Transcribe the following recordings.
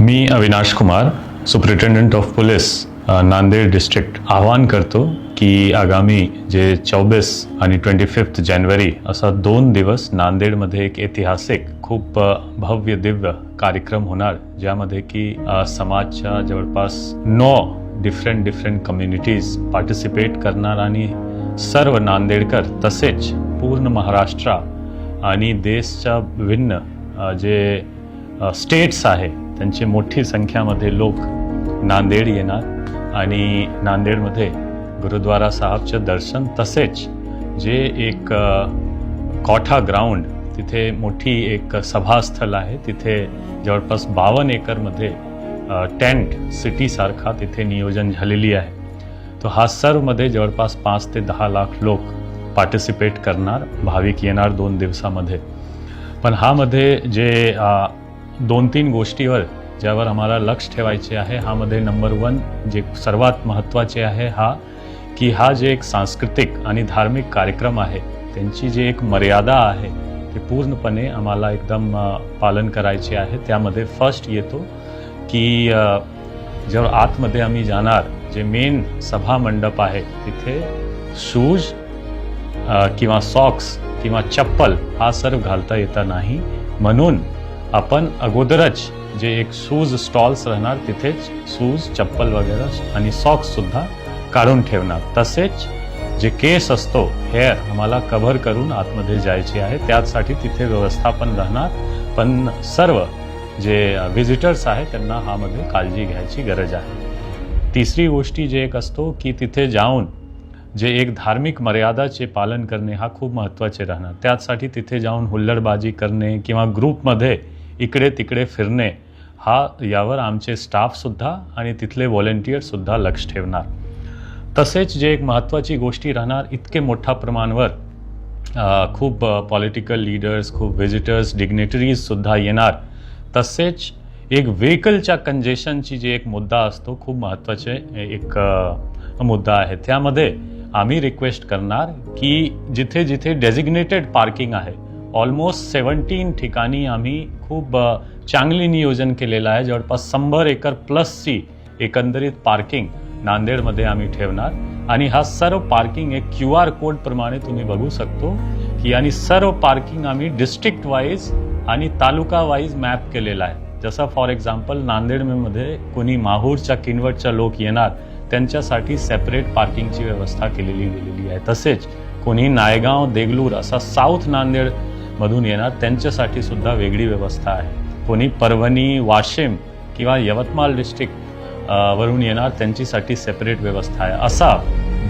Me Avinash Kumar, superintendent of police Nanded district आवाहन करतो की आगामी जे 24 आणि 25 जानेवारी असा 2 दिवस नांदेडमध्ये एक ऐतिहासिक खूप भव्य दिव्य कार्यक्रम होणार, ज्यामध्ये की समाजच्या जवळपास 9 डिफरंट कम्युनिटीज पार्टिसिपेट करणार आणि सर्व नांदेडकर तसेच पूर्ण महाराष्ट्र आणि देशच्या विभिन्न जे स्टेट्स आहे त्यांची मोठी संख्यामध्ये लोक नांदेड येणार आणि नांदेडमध्ये गुरुद्वारा साहेबचं दर्शन तसेच जे एक कोठा ग्राउंड तिथे मोठी एक सभास्थल आहे, तिथे जवळपास 52 एकरमध्ये टेंट सिटी सारखा तिथे नियोजन झालेली आहे. तो हा सर्वमध्ये जवळपास 5 ते 10 लाख लोक पार्टिसिपेट करणार, भाविक येणार 2 दिवसामध्ये. पण मध्ये जे 2-3 गोष्टीवर ज्यावर आम्हाला लक्ष ठेवायचे आहे, मध्ये नंबर 1 जे सर्वात महत्त्वाचे आहे की हा जे एक सांस्कृतिक आणि धार्मिक कार्यक्रम आहे त्यांची जी एक मर्यादा आहे ते पूर्णपणे आम्हाला एकदम पालन करायचे आहे. त्यामध्ये फर्स्ट येतो की जेव्हा आतमध्ये आम्ही जाणार, जे मेन सभा मंडप आहे तिथे शूज किंवा सॉक्स किंवा चप्पल हा सर्व घालता येता नाही, म्हणून आपण अगोदरच जे एक शूज स्टॉल्स राहणार तिथेच शूज, चप्पल वगैरे आणि सॉक्स सुद्धा काढून ठेवणार. तसेच जे केस असतो हेअर आम्हाला कव्हर करून आतमध्ये जायचे आहे, त्यासाठी तिथे व्यवस्थापन राहणार. पण सर्व जे व्हिजिटर्स आहे त्यांना मध्ये काळजी घ्यायची गरज आहे. तिसरी गोष्टी जे एक असतो की तिथे जाऊन जे एक धार्मिक मर्यादाचे पालन करणे हा खूप महत्त्वाचे राहणार. त्यासाठी तिथे जाऊन हुल्लडबाजी करणे किंवा ग्रुपमध्ये इकडे तिकडे फिरणे यावर आमचे स्टाफसुद्धा आणि तिथले व्हॉलेंटियर्ससुद्धा लक्ष ठेवणार. तसेच जे एक महत्त्वाची गोष्टी राहणार, इतके मोठ्या प्रमाणावर खूप पॉलिटिकल लीडर्स, खूप व्हिजिटर्स, डिग्नेटरीजसुद्धा येणार. तसेच एक व्हेकलच्या कंजेशनची जे एक मुद्दा असतो, खूप महत्त्वाचे एक मुद्दा आहे. त्यामध्ये आम्ही रिक्वेस्ट करणार की जिथे जिथे डेझिग्नेटेड पार्किंग आहे, ऑलमोस्ट 17 ठिकाणी आम्ही खूप चांगली नियोजन केलेलं आहे. जवळपास 100 एकर प्लसची एकंदरीत पार्किंग नांदेडमध्ये आम्ही ठेवणार आणि हा सर्व पार्किंग एक QR कोड प्रमाणे तुम्ही बघू शकतो की, आणि सर्व पार्किंग आम्ही डिस्ट्रिक्ट वाईज आणि तालुका वाईज मॅप केलेला आहे. जसं फॉर एक्झाम्पल नांदेडमध्ये कोणी माहूरच्या किनवटच्या लोक येणार त्यांच्यासाठी सेपरेट पार्किंगची व्यवस्था केलेली गेलेली आहे. तसेच कोणी नायगाव, देगलूर असा साऊथ नांदेडमधून येणार त्यांच्यासाठी सुद्धा वेगळी व्यवस्था आहे. कोणी परभणी, वाशिम किंवा यवतमाळ डिस्ट्रिक्ट वरून येणार त्यांच्यासाठी सेपरेट व्यवस्था आहे. असा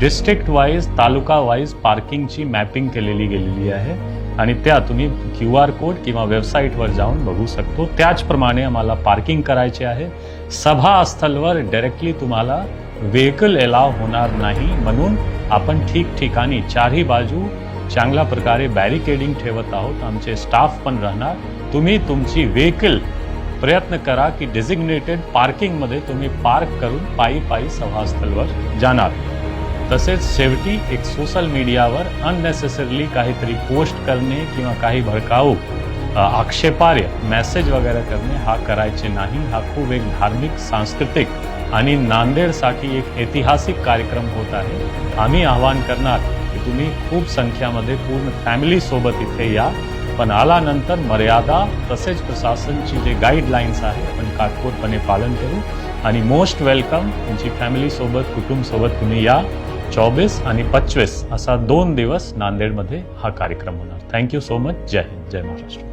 डिस्ट्रिक्ट वाईज, तालुका वाईज पार्किंगची मॅपिंग केलेली गेलेली आहे आणि त्या तुम्ही QR कोड किंवा वेबसाईटवर जाऊन बघू शकतो. त्याचप्रमाणे आम्हाला पार्किंग करायचे आहे. सभास्थळवर डायरेक्टली तुम्हाला व्हेकल अलाव होणार नाही, म्हणून आपण ठिकठिकाणी चारही बाजू चांगल्या प्रकारे बॅरिकेडिंग ठेवत आहोत. आमचे स्टाफ पण राहणार. तुम्ही तुमची व्हेकल प्रयत्न करा की डेझिग्नेटेड पार्किंगमध्ये तुम्ही पार्क करून पायी सभास्थळवर जाणार. तसेच शेवटी एक सोशल मीडियावर अननेसेसरली काहीतरी पोस्ट करणे किंवा काही भडकाऊ आक्षेपार्ह मेसेज वगैरे करणे हा करायचे नाही. हा खूप एक धार्मिक, सांस्कृतिक आणि नांदेडसाठी एक ऐतिहासिक कार्यक्रम होत आहे. आम्ही आवाहन करणार की तुम्ही खूप संख्यामध्ये पूर्ण फॅमिलीसोबत इथे या, पण आल्यानंतर मर्यादा तसेच प्रशासनची जे गाईडलाईन्स आहे आपण काटेकोरपणे पालन करू आणि मोस्ट वेलकम तुमची फॅमिलीसोबत, कुटुंबसोबत तुम्ही या. 24 आणि 25 असा 2 दिवस नांदेडमध्ये हा कार्यक्रम होणार. Thank you so much. जय हिंद, जय महाराष्ट्र.